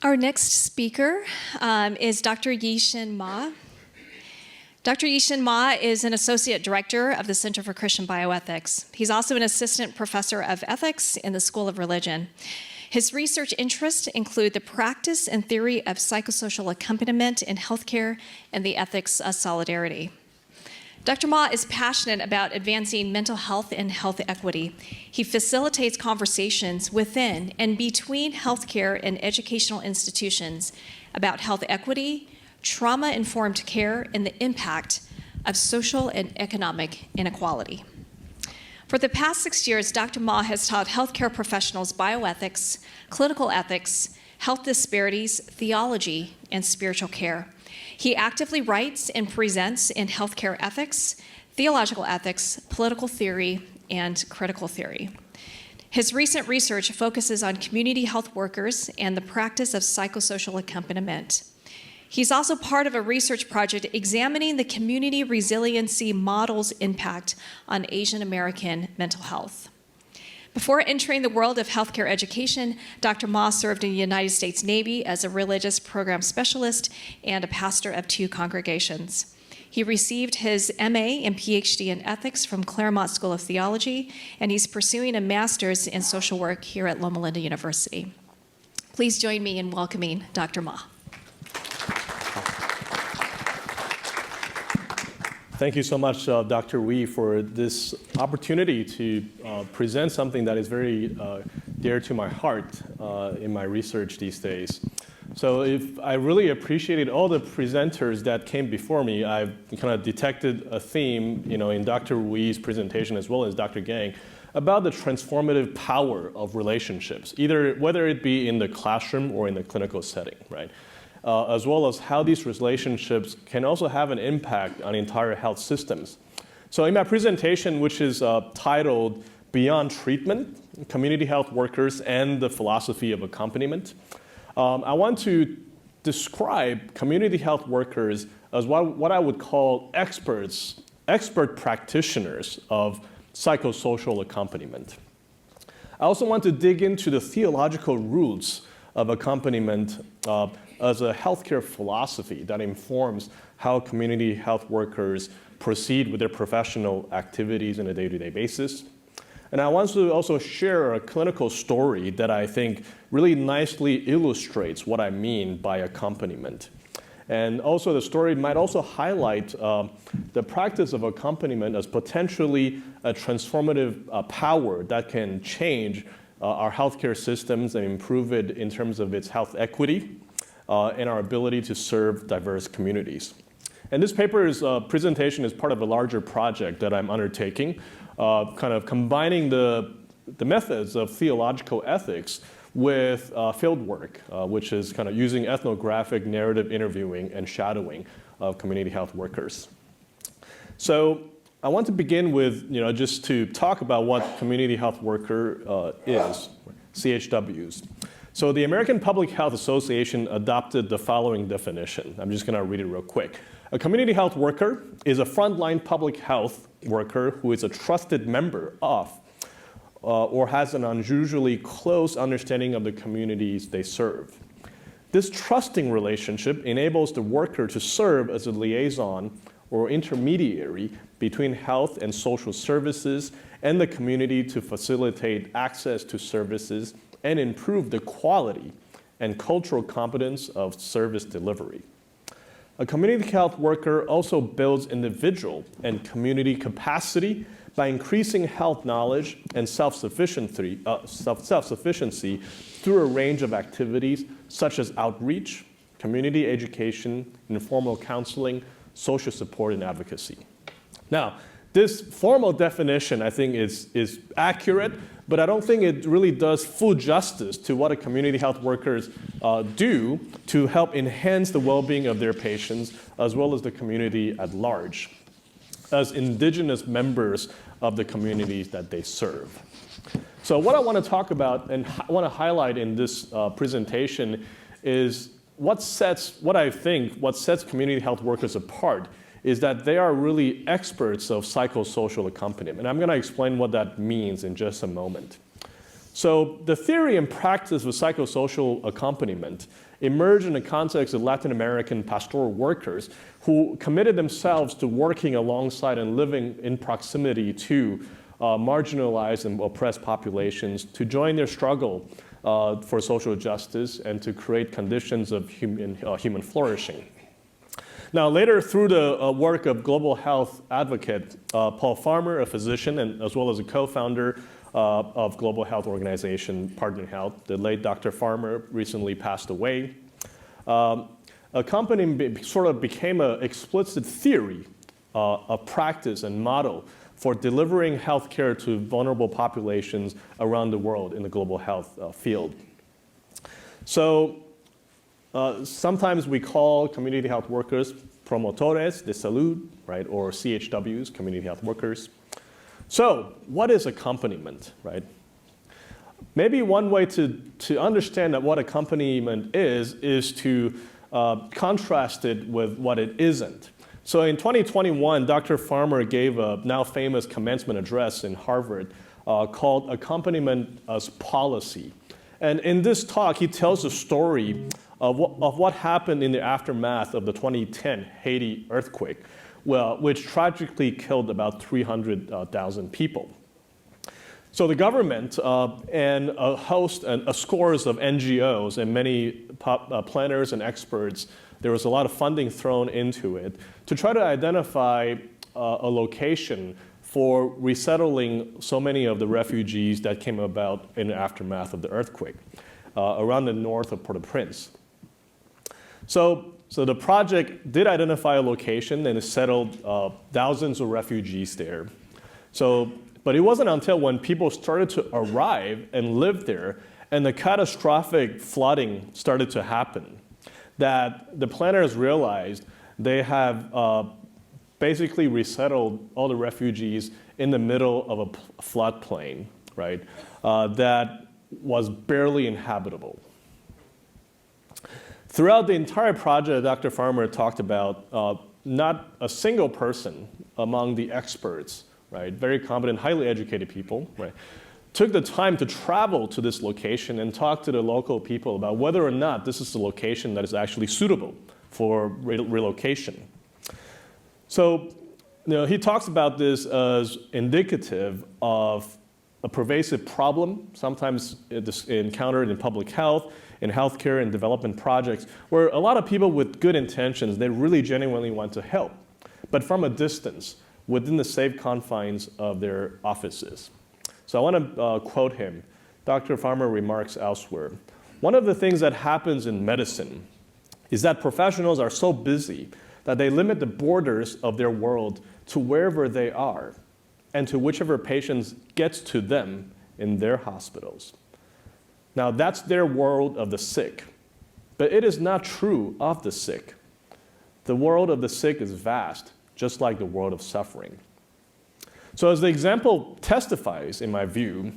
Our next speaker is Dr. Shen Ma. Dr. Shen Ma is an associate director of the Center for Christian Bioethics. He's also an assistant professor of ethics in the School of Religion. His research interests include the practice and theory of psychosocial accompaniment in healthcare and the ethics of solidarity. Dr. Ma is passionate about advancing mental health and health equity. He facilitates conversations within and between healthcare and educational institutions about health equity, trauma-informed care, and the impact of social and economic inequality. For the past 6 years, Dr. Ma has taught healthcare professionals bioethics, clinical ethics, health disparities, theology, and spiritual care. He actively writes and presents in healthcare ethics, theological ethics, political theory, and critical theory. His recent research focuses on community health workers and the practice of psychosocial accompaniment. He's also part of a research project examining the community resiliency model's impact on Asian American mental health. Before entering the world of healthcare education, Dr. Ma served in the United States Navy as a religious program specialist and a pastor of 2 congregations. He received his MA and PhD in ethics from Claremont School of Theology, and he's pursuing a master's in social work here at Loma University. Please join me in welcoming Dr. Ma. Thank you so much, Dr. Wee, for this opportunity to present something that is very dear to my heart in my research these days. So I really appreciated all the presenters that came before me. I've kind of detected a theme, in Dr. Wee's presentation as well as Dr. Gang about the transformative power of relationships, whether it be in the classroom or in the clinical setting, right? As well as how these relationships can also have an impact on entire health systems. So in my presentation, which is titled Beyond Treatment, Community Health Workers and the Philosophy of Accompaniment, I want to describe community health workers as what I would call expert practitioners of psychosocial accompaniment. I also want to dig into the theological roots of accompaniment as a healthcare philosophy that informs how community health workers proceed with their professional activities on a day-to-day basis. And I want to also share a clinical story that I think really nicely illustrates what I mean by accompaniment. And also the story might also highlight the practice of accompaniment as potentially a transformative power that can change our healthcare systems and improve it in terms of its health equity and our ability to serve diverse communities. And this paper's presentation is part of a larger project that I'm undertaking, kind of combining the methods of theological ethics with field work, which is kind of using ethnographic narrative interviewing and shadowing of community health workers. So I want to begin with, just to talk about what community health worker is, CHWs. So the American Public Health Association adopted the following definition. I'm just going to read it real quick. A community health worker is a frontline public health worker who is a trusted member of or has an unusually close understanding of the communities they serve. This trusting relationship enables the worker to serve as a liaison or intermediary between health and social services and the community to facilitate access to services and improve the quality and cultural competence of service delivery. A community health worker also builds individual and community capacity by increasing health knowledge and self-sufficiency through a range of activities such as outreach, community education, informal counseling, social support, and advocacy. Now, this formal definition, I think, is accurate, but I don't think it really does full justice to what a community health workers do to help enhance the well-being of their patients as well as the community at large as indigenous members of the communities that they serve. So what I want to talk about and I want to highlight in this presentation is what sets community health workers apart is that they are really experts of psychosocial accompaniment. And I'm going to explain what that means in just a moment. So the theory and practice of psychosocial accompaniment emerged in the context of Latin American pastoral workers who committed themselves to working alongside and living in proximity to marginalized and oppressed populations to join their struggle for social justice and to create conditions of human flourishing. Now, later, through the work of global health advocate Paul Farmer, a physician and as well as a co-founder of global health organization Partner Health, the late Dr. Farmer recently passed away. Accompaniment sort of became an explicit theory, a practice and model for delivering healthcare to vulnerable populations around the world in the global health field. So sometimes we call community health workers promotores de salud, right, or CHWs, community health workers. So what is accompaniment, right? Maybe one way to understand that what accompaniment is to contrast it with what it isn't. So in 2021, Dr. Farmer gave a now famous commencement address in Harvard called Accompaniment as Policy. And in this talk, he tells the story of what happened in the aftermath of the 2010 Haiti earthquake, which tragically killed about 300,000 people. So the government and a host and scores of NGOs and many planners and experts, there was a lot of funding thrown into it to try to identify a location for resettling so many of the refugees that came about in the aftermath of the earthquake around the north of Port-au-Prince. So the project did identify a location and it settled thousands of refugees there. But it wasn't until when people started to arrive and live there and the catastrophic flooding started to happen that the planners realized they have basically resettled all the refugees in the middle of a floodplain, right, that was barely inhabitable. Throughout the entire project, Dr. Farmer talked about not a single person among the experts, right, very competent, highly educated people, right, took the time to travel to this location and talk to the local people about whether or not this is the location that is actually suitable for relocation. So, he talks about this as indicative of a pervasive problem, sometimes encountered in public health, in healthcare and development projects, where a lot of people with good intentions, they really genuinely want to help, but from a distance, within the safe confines of their offices. So I want to quote him. Dr. Farmer remarks elsewhere, one of the things that happens in medicine is that professionals are so busy that they limit the borders of their world to wherever they are and to whichever patients gets to them in their hospitals. Now that's their world of the sick, but it is not true of the sick. The world of the sick is vast, just like the world of suffering. So as the example testifies, in my view,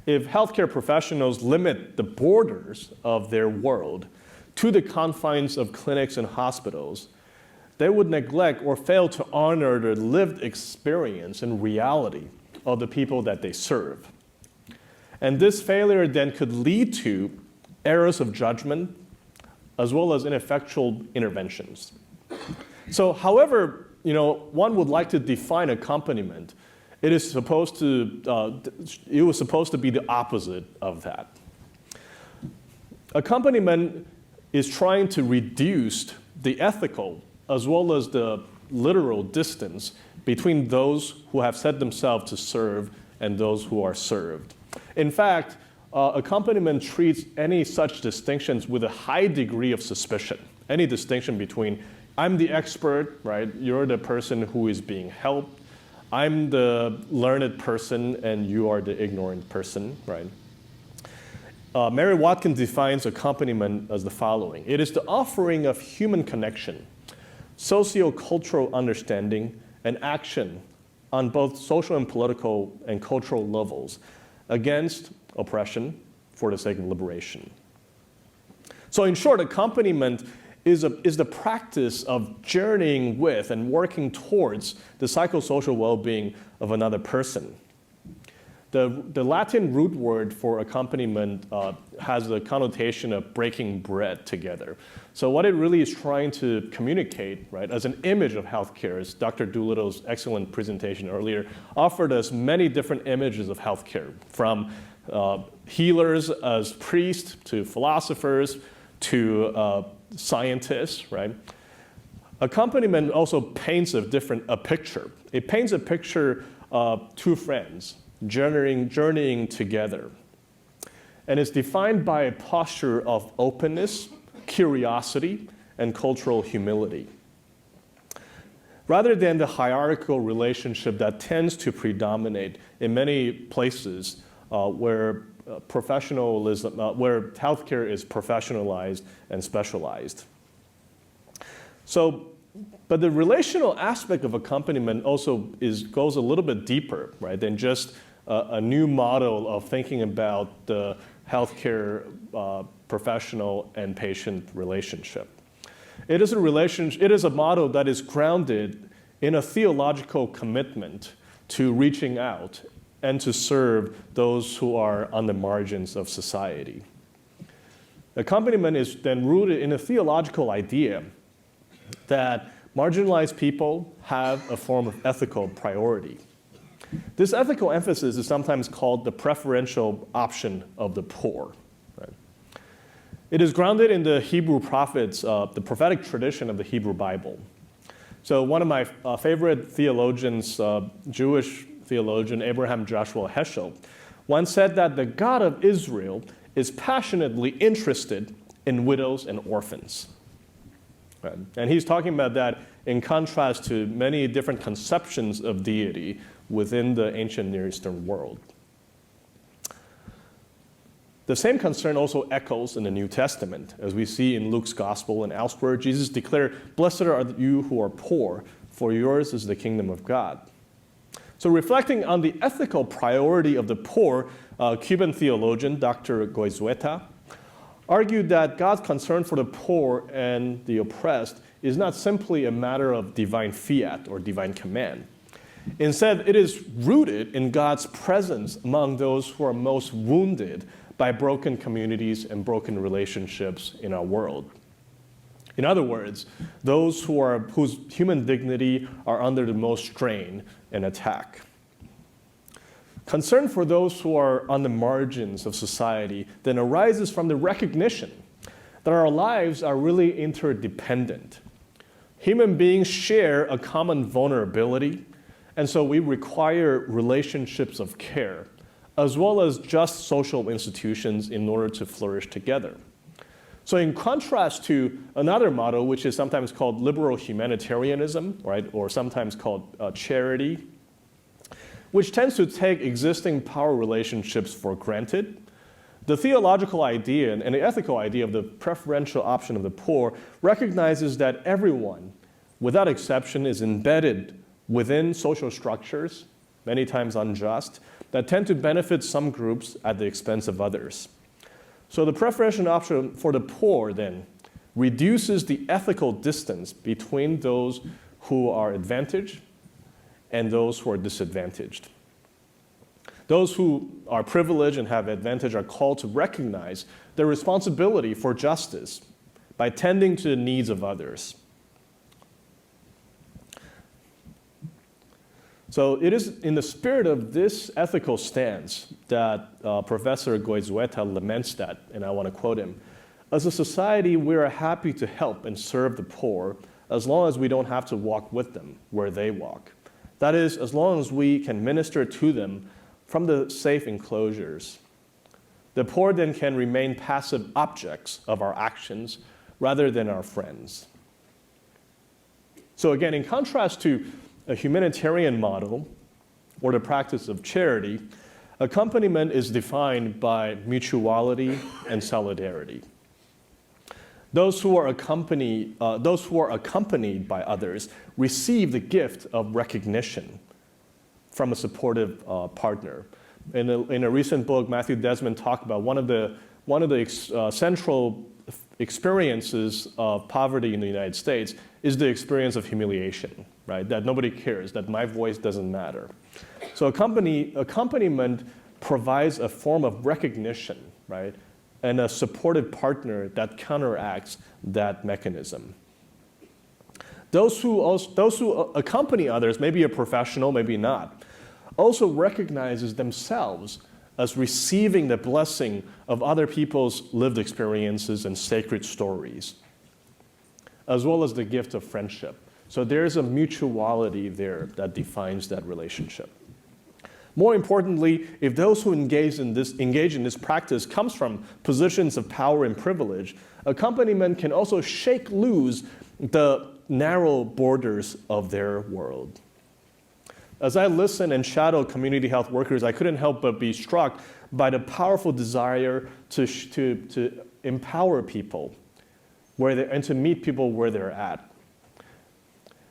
if healthcare professionals limit the borders of their world to the confines of clinics and hospitals, they would neglect or fail to honor the lived experience and reality of the people that they serve. And this failure then could lead to errors of judgment as well as ineffectual interventions. So however, one would like to define accompaniment, it was supposed to be the opposite of that. Accompaniment is trying to reduce the ethical as well as the literal distance between those who have set themselves to serve and those who are served. In fact, accompaniment treats any such distinctions with a high degree of suspicion. Any distinction between I'm the expert, right? You're the person who is being helped. I'm the learned person and you are the ignorant person, right? Mary Watkins defines accompaniment as the following. It is the offering of human connection, socio-cultural understanding, and action on both social and political and cultural levels against oppression for the sake of liberation. So in short, accompaniment is the practice of journeying with and working towards the psychosocial well-being of another person. The Latin root word for accompaniment has the connotation of breaking bread together. So what it really is trying to communicate, right, as an image of healthcare, as Dr. Doolittle's excellent presentation earlier offered us many different images of healthcare, from healers as priests to philosophers to scientists, right? Accompaniment also paints a picture. It paints a picture of two friends journeying together. And it's defined by a posture of openness, curiosity, and cultural humility. Rather than the hierarchical relationship that tends to predominate in many places where healthcare is professionalized and specialized. But the relational aspect of accompaniment also goes a little bit deeper, right, than just a new model of thinking about the healthcare professional and patient relationship. It is a model that is grounded in a theological commitment to reaching out and to serve those who are on the margins of society. Accompaniment is then rooted in a theological idea that marginalized people have a form of ethical priority. This ethical emphasis is sometimes called the preferential option of the poor. Right? It is grounded in the Hebrew prophets, the prophetic tradition of the Hebrew Bible. So one of my favorite theologians, Jewish theologian Abraham Joshua Heschel, once said that the God of Israel is passionately interested in widows and orphans. Right? And he's talking about that in contrast to many different conceptions of deity within the ancient Near Eastern world. The same concern also echoes in the New Testament. As we see in Luke's Gospel and elsewhere, Jesus declared, "Blessed are you who are poor, for yours is the kingdom of God." So reflecting on the ethical priority of the poor, Cuban theologian Dr. Goizueta argued that God's concern for the poor and the oppressed is not simply a matter of divine fiat or divine command. Instead, it is rooted in God's presence among those who are most wounded by broken communities and broken relationships in our world. In other words, those whose human dignity are under the most strain and attack. Concern for those who are on the margins of society then arises from the recognition that our lives are really interdependent. Human beings share a common vulnerability, and so we require relationships of care, as well as just social institutions in order to flourish together. So in contrast to another model, which is sometimes called liberal humanitarianism, right, or sometimes called charity, which tends to take existing power relationships for granted, the theological idea and the ethical idea of the preferential option of the poor recognizes that everyone, without exception, is embedded within social structures, many times unjust, that tend to benefit some groups at the expense of others. So the preferential option for the poor then reduces the ethical distance between those who are advantaged and those who are disadvantaged. Those who are privileged and have advantage are called to recognize their responsibility for justice by tending to the needs of others. So it is in the spirit of this ethical stance that Professor Goizueta laments that, and I want to quote him, "As a society, we are happy to help and serve the poor as long as we don't have to walk with them where they walk. That is, as long as we can minister to them from the safe enclosures. The poor then can remain passive objects of our actions rather than our friends." So again, in contrast to a humanitarian model or the practice of charity, accompaniment is defined by mutuality and solidarity. Those who are accompanied by others receive the gift of recognition from a supportive partner. In a recent book, Matthew Desmond talked about one of the central experiences of poverty in the United States is the experience of humiliation, right? That nobody cares, that my voice doesn't matter. So accompaniment provides a form of recognition, right, and a supportive partner that counteracts that mechanism. Those who accompany others, maybe a professional, maybe not, also recognizes themselves as receiving the blessing of other people's lived experiences and sacred stories, as well as the gift of friendship. So there's a mutuality there that defines that relationship. More importantly, if those who engage in this practice comes from positions of power and privilege, accompaniment can also shake loose the narrow borders of their world. As I listen and shadow community health workers, I couldn't help but be struck by the powerful desire to empower people and to meet people where they're at.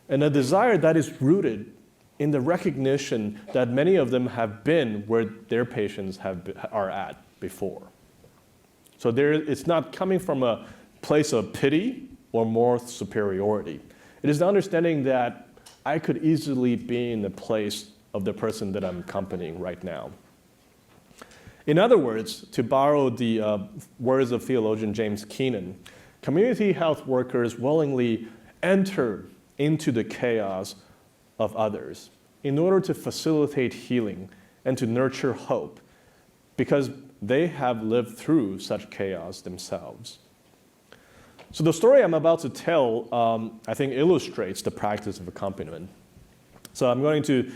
And a desire that is rooted in the recognition that many of them have been where their patients are at before. So it's not coming from a place of pity or moral superiority. It is the understanding that I could easily be in the place of the person that I'm accompanying right now. In other words, to borrow the words of theologian James Keenan, community health workers willingly enter into the chaos of others in order to facilitate healing and to nurture hope, because they have lived through such chaos themselves. So the story I'm about to tell, I think, illustrates the practice of accompaniment. So I'm going to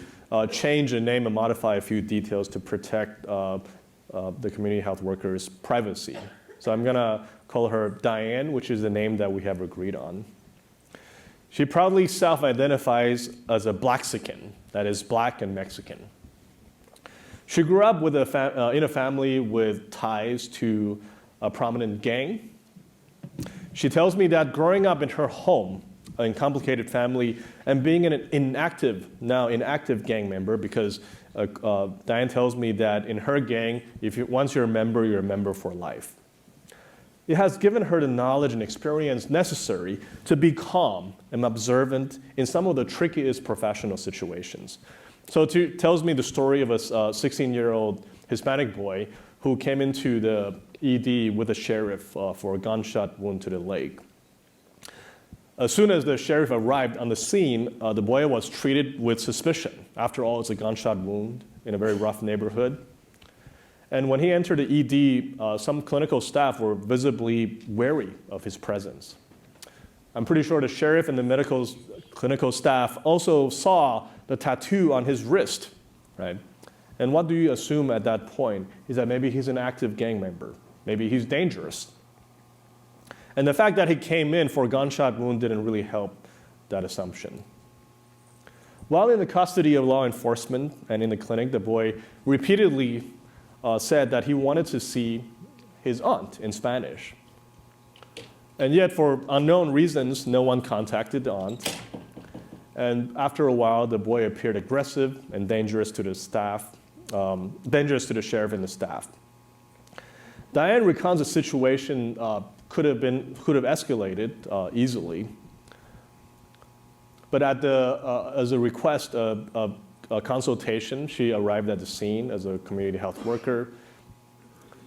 change the name and modify a few details to protect the community health worker's privacy. So I'm going to call her Diane, which is the name that we have agreed on. She proudly self-identifies as a Blaxican, that is black and Mexican. She grew up with in a family with ties to a prominent gang. She tells me that growing up in her home, a complicated family, and being an inactive gang member, because Diane tells me that in her gang, once you're a member for life. It has given her the knowledge and experience necessary to be calm and observant in some of the trickiest professional situations. So it tells me the story of a 16-year-old Hispanic boy who came into the ED with a sheriff for a gunshot wound to the leg. As soon as the sheriff arrived on the scene, the boy was treated with suspicion. After all, it's a gunshot wound in a very rough neighborhood. And when he entered the ED, some clinical staff were visibly wary of his presence. I'm pretty sure the sheriff and the clinical staff also saw the tattoo on his wrist, right? And what do you assume at that point is that maybe he's an active gang member. Maybe he's dangerous. And the fact that he came in for a gunshot wound didn't really help that assumption. While in the custody of law enforcement and in the clinic, the boy repeatedly said that he wanted to see his aunt in Spanish. And yet, for unknown reasons, no one contacted the aunt. And after a while, the boy appeared aggressive and dangerous to the staff, dangerous to the sheriff and the staff. Diane recounts the situation could have escalated easily. But as a request of a consultation, she arrived at the scene as a community health worker.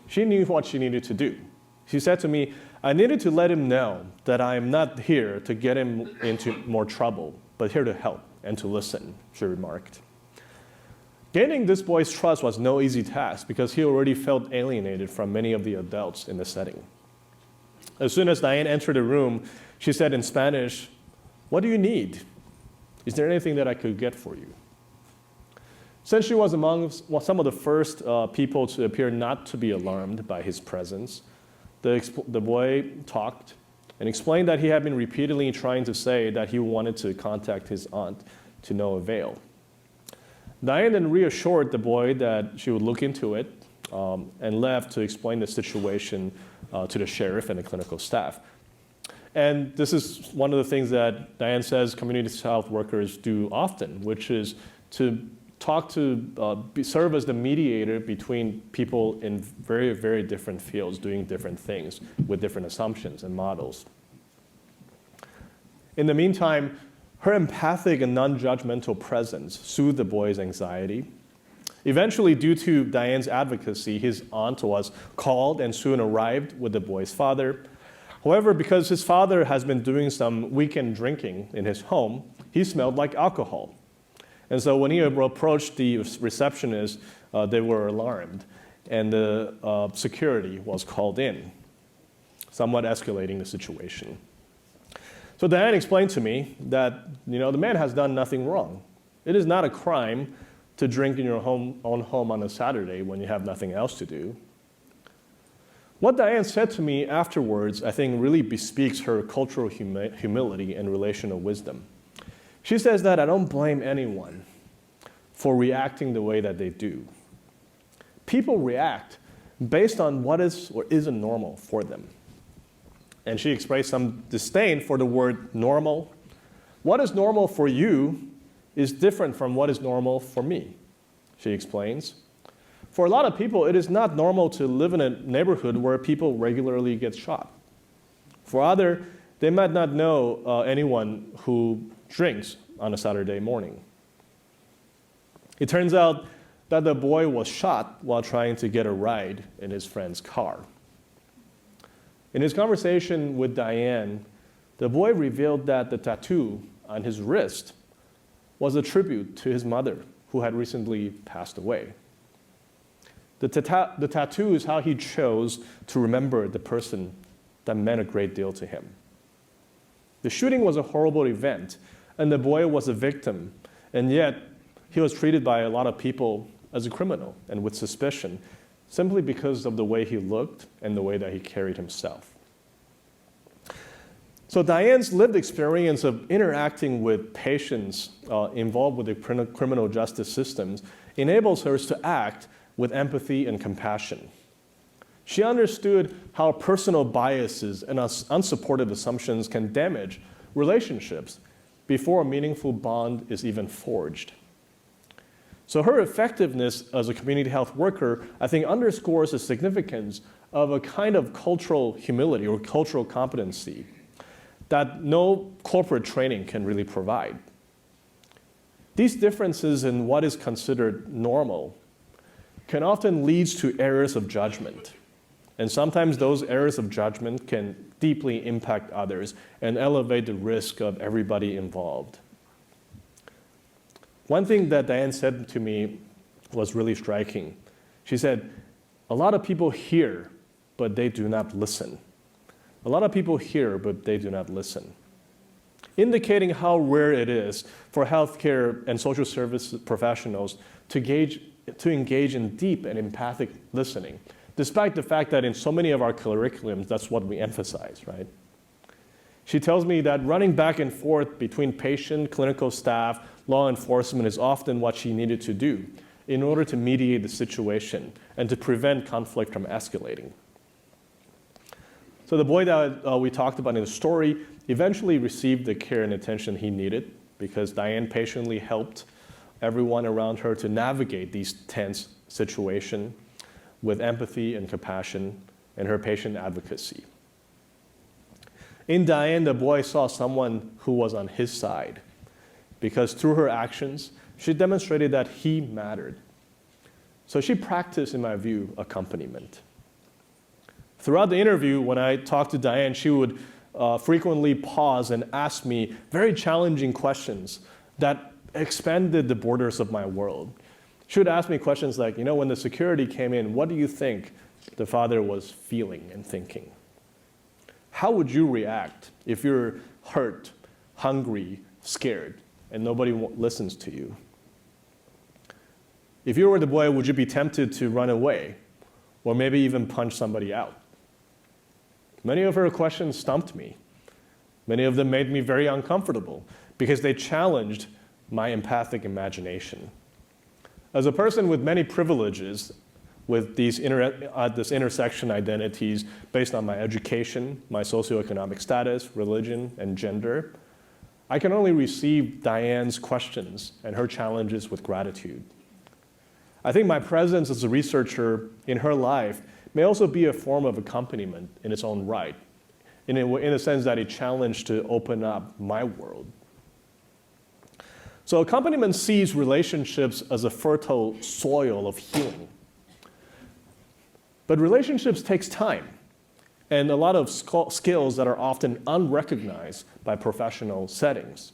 She knew what she needed to do. She said to me, I needed to let him know that I am not here to get him into more trouble, but here to help and to listen, she remarked. Gaining this boy's trust was no easy task because he already felt alienated from many of the adults in the setting. As soon as Diane entered the room, she said in Spanish, "What do you need? Is there anything that I could get for you?" Since she was among some of the first people to appear not to be alarmed by his presence, the boy talked and explained that he had been repeatedly trying to say that he wanted to contact his aunt to no avail. Diane then reassured the boy that she would look into it and left to explain the situation to the sheriff and the clinical staff. And this is one of the things that Diane says community health workers do often, which is to serve as the mediator between people in very, very different fields doing different things with different assumptions and models. In the meantime, her empathic and non-judgmental presence soothed the boy's anxiety. Eventually, due to Diane's advocacy, his aunt was called and soon arrived with the boy's father. However, because his father has been doing some weekend drinking in his home, he smelled like alcohol. And so when he approached the receptionist, they were alarmed, and the security was called in, somewhat escalating the situation. So Diane explained to me that the man has done nothing wrong. It is not a crime to drink in your own home on a Saturday when you have nothing else to do. What Diane said to me afterwards, I think, really bespeaks her cultural humility and relational wisdom. She says that I don't blame anyone for reacting the way that they do. People react based on what is or isn't normal for them. And she expressed some disdain for the word normal. What is normal for you is different from what is normal for me, she explains. For a lot of people, it is not normal to live in a neighborhood where people regularly get shot. For others, they might not know anyone who drinks on a Saturday morning. It turns out that the boy was shot while trying to get a ride in his friend's car. In his conversation with Diane, the boy revealed that the tattoo on his wrist was a tribute to his mother, who had recently passed away. The tattoo is how he chose to remember the person that meant a great deal to him. The shooting was a horrible event, and the boy was a victim, and yet he was treated by a lot of people as a criminal and with suspicion, simply because of the way he looked and the way that he carried himself. So Diane's lived experience of interacting with patients involved with the criminal justice systems enables her to act with empathy and compassion. She understood how personal biases and unsupported assumptions can damage relationships before a meaningful bond is even forged. So her effectiveness as a community health worker, I think, underscores the significance of a kind of cultural humility or cultural competency that no corporate training can really provide. These differences in what is considered normal can often lead to errors of judgment. And sometimes those errors of judgment can deeply impact others and elevate the risk of everybody involved. One thing that Diane said to me was really striking. She said, a lot of people hear, but they do not listen. A lot of people hear, but they do not listen. Indicating how rare it is for healthcare and social service professionals to engage in deep and empathic listening, despite the fact that in so many of our curriculums, that's what we emphasize, right? She tells me that running back and forth between patient, clinical staff, law enforcement is often what she needed to do in order to mediate the situation and to prevent conflict from escalating. So the boy that we talked about in the story eventually received the care and attention he needed because Diane patiently helped everyone around her to navigate these tense situations with empathy and compassion and her patient advocacy. In Diane, the boy saw someone who was on his side because through her actions, she demonstrated that he mattered. So she practiced, in my view, accompaniment. Throughout the interview, when I talked to Diane, she would frequently pause and ask me very challenging questions that expanded the borders of my world. She would ask me questions like, when the security came in, what do you think the father was feeling and thinking? How would you react if you're hurt, hungry, scared, and nobody listens to you? If you were the boy, would you be tempted to run away or maybe even punch somebody out? Many of her questions stumped me. Many of them made me very uncomfortable because they challenged my empathic imagination. As a person with many privileges, with this intersection identities based on my education, my socioeconomic status, religion, and gender, I can only receive Diane's questions and her challenges with gratitude. I think my presence as a researcher in her life may also be a form of accompaniment in its own right, in a sense that it challenged to open up my world. So accompaniment sees relationships as a fertile soil of healing. But relationships takes time and a lot of skills that are often unrecognized by professional settings.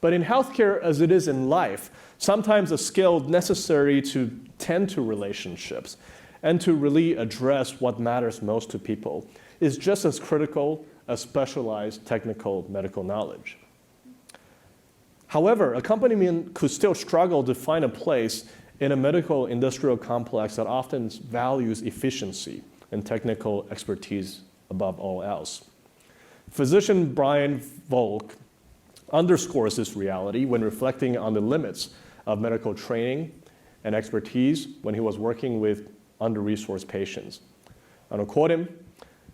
But in healthcare, as it is in life, sometimes a skill necessary to tend to relationships and to really address what matters most to people is just as critical as specialized technical medical knowledge. However, accompaniment could still struggle to find a place in a medical industrial complex that often values efficiency and technical expertise above all else. Physician Brian Volk underscores this reality when reflecting on the limits of medical training and expertise when he was working with under-resourced patients. And I'll quote him.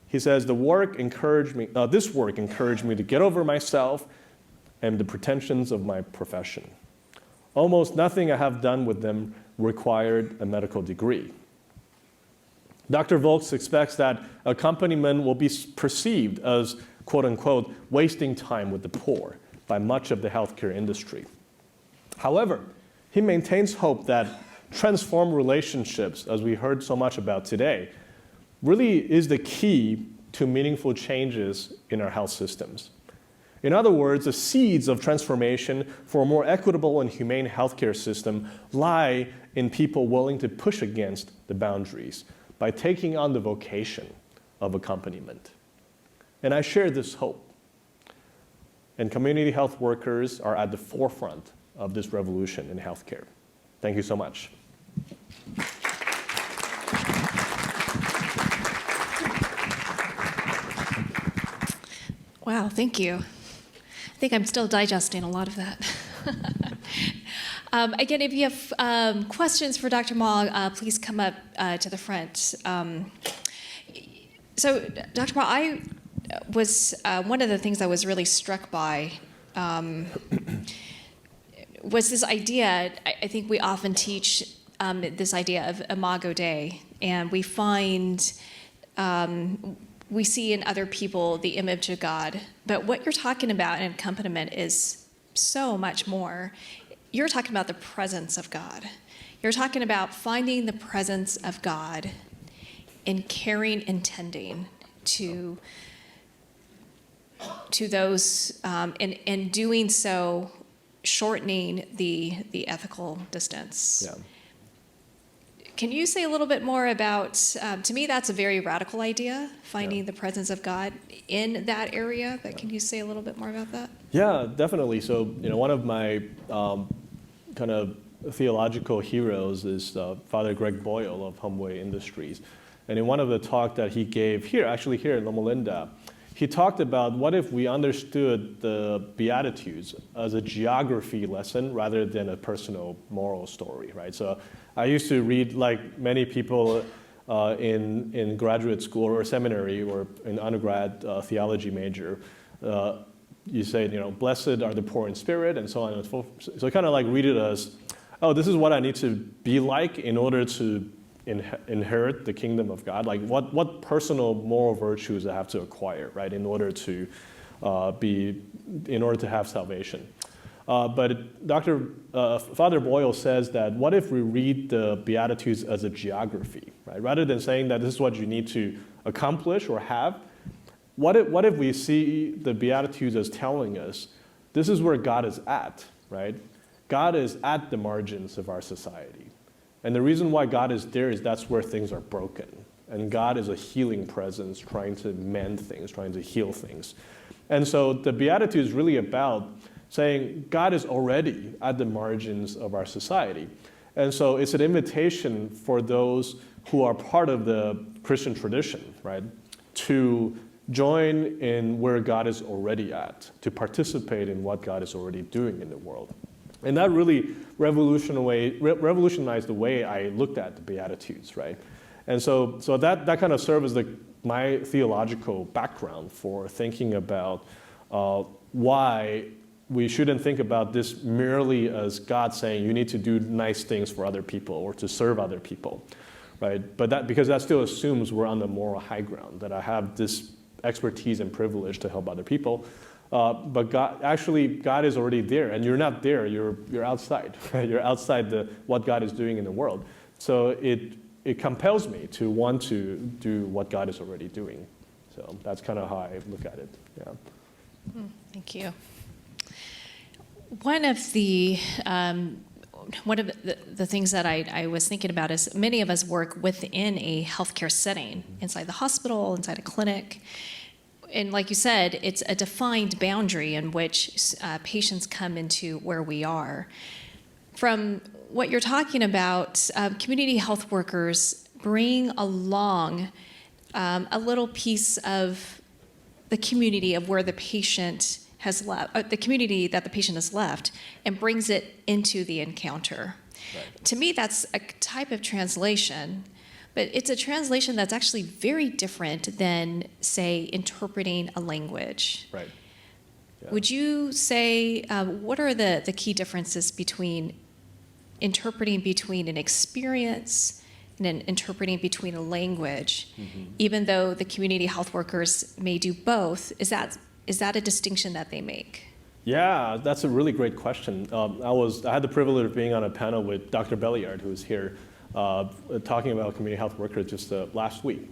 He says, this work encouraged me to get over myself and the pretensions of my profession. Almost nothing I have done with them required a medical degree. Dr. Volk expects that accompaniment will be perceived as, quote unquote, wasting time with the poor by much of the healthcare industry. However, he maintains hope that transformed relationships, as we heard so much about today, really is the key to meaningful changes in our health systems. In other words, the seeds of transformation for a more equitable and humane healthcare system lie in people willing to push against the boundaries by taking on the vocation of accompaniment. And I share this hope. And community health workers are at the forefront of this revolution in healthcare. Thank you so much. Wow, thank you. I think I'm still digesting a lot of that. Again, if you have questions for Dr. Ma, please come up to the front. So, Dr. Ma, I was one of the things I was really struck by was this idea. I think we often teach this idea of Imago Dei, and we find we see in other people the image of God. But what you're talking about in accompaniment is so much more. You're talking about the presence of God. You're talking about finding the presence of God in caring and tending to those, and doing so, shortening the ethical distance. Yeah. Can you say a little bit more about, to me that's a very radical idea, finding the presence of God in that area, but can you say a little bit more about that? Yeah, definitely. So, one of my kind of theological heroes is Father Greg Boyle of Humway Industries. And in one of the talk that he gave here in Loma Linda, he talked about what if we understood the Beatitudes as a geography lesson rather than a personal moral story, right? So I used to read, like many people in graduate school or seminary or in undergrad theology major, you say, blessed are the poor in spirit and so on and so forth. So I kind of like read it as, oh, this is what I need to be like in order to inherit the kingdom of God. Like what personal moral virtues I have to acquire, right, in order to have salvation. But Father Boyle says that what if we read the Beatitudes as a geography, right? Rather than saying that this is what you need to accomplish or have, what if we see the Beatitudes as telling us this is where God is at, right? God is at the margins of our society. And the reason why God is there is that's where things are broken. And God is a healing presence trying to mend things, trying to heal things. And so the Beatitude is really about saying God is already at the margins of our society. And so it's an invitation for those who are part of the Christian tradition, right, to join in where God is already at, to participate in what God is already doing in the world. And that really revolutionized the way I looked at the Beatitudes, right? And so that kind of served as my theological background for thinking about why we shouldn't think about this merely as God saying you need to do nice things for other people or to serve other people, right? But because that still assumes we're on the moral high ground, that I have this expertise and privilege to help other people. But God is already there, and you're not there. You're outside. You're outside what God is doing in the world. So it compels me to want to do what God is already doing. So that's kind of how I look at it. Yeah. Thank you. One of the things that I was thinking about is many of us work within a healthcare setting, inside the hospital, inside a clinic. And like you said, it's a defined boundary in which patients come into where we are. From what you're talking about, community health workers bring along a little piece of the community of where the patient has left, the community that the patient has left, and brings it into the encounter. Right. To me, that's a type of translation, but it's a translation that's actually very different than, say, interpreting a language. Right. Yeah. Would you say, what are the key differences between interpreting between an experience and then interpreting between a language, even though the community health workers may do both? Is that a distinction that they make? Yeah, that's a really great question. I had the privilege of being on a panel with Dr. Belliard, who was here, talking about community health workers just last week.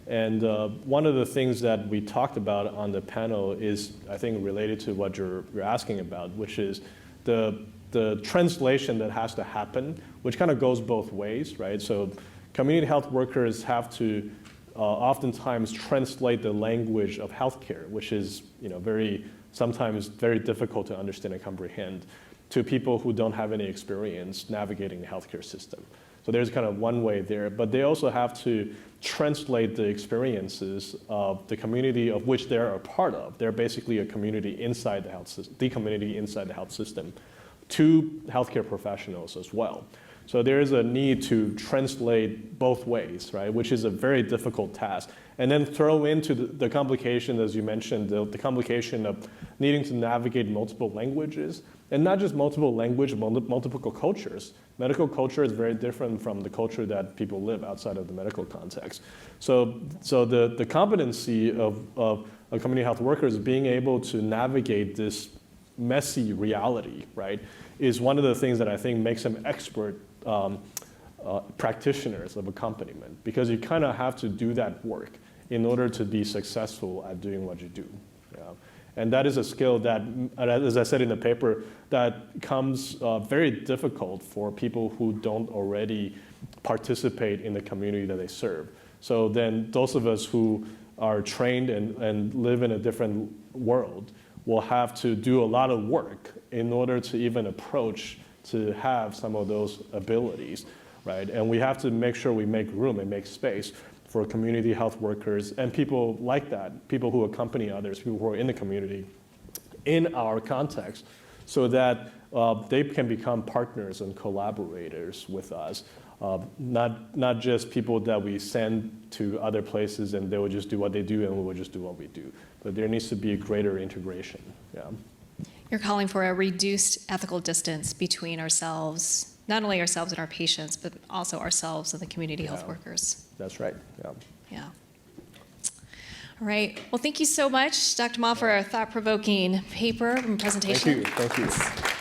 And one of the things that we talked about on the panel is, I think, related to what you're asking about, which is the translation that has to happen, which kind of goes both ways, right? So community health workers have to oftentimes translate the language of healthcare, which is sometimes very difficult to understand and comprehend, to people who don't have any experience navigating the healthcare system. So there's kind of one way there, but they also have to translate the experiences of the community of which they're a part of. They're basically a community inside the health system, the community inside the health system, to healthcare professionals as well. So there is a need to translate both ways, right, which is a very difficult task. And then throw into the complication, as you mentioned, the complication of needing to navigate multiple languages, and not just multiple languages, multiple cultures. Medical culture is very different from the culture that people live outside of the medical context. So the competency of a community health worker is being able to navigate this messy reality, right, is one of the things that I think makes them expert practitioners of accompaniment, because you kind of have to do that work in order to be successful at doing what you do. And that is a skill that, as I said in the paper, that comes very difficult for people who don't already participate in the community that they serve. So then those of us who are trained and live in a different world will have to do a lot of work in order to even approach to have some of those abilities, right? And we have to make sure we make room and make space for community health workers and people like that, people who accompany others, people who are in the community, in our context, so that they can become partners and collaborators with us, not just people that we send to other places and they will just do what they do and we will just do what we do. But there needs to be a greater integration. Yeah. You're calling for a reduced ethical distance between ourselves, not only ourselves and our patients, but also ourselves and the community health workers. That's right. Yeah. Yeah. All right. Well, thank you so much, Dr. Ma, for a thought-provoking paper and presentation. Thank you. Thank you.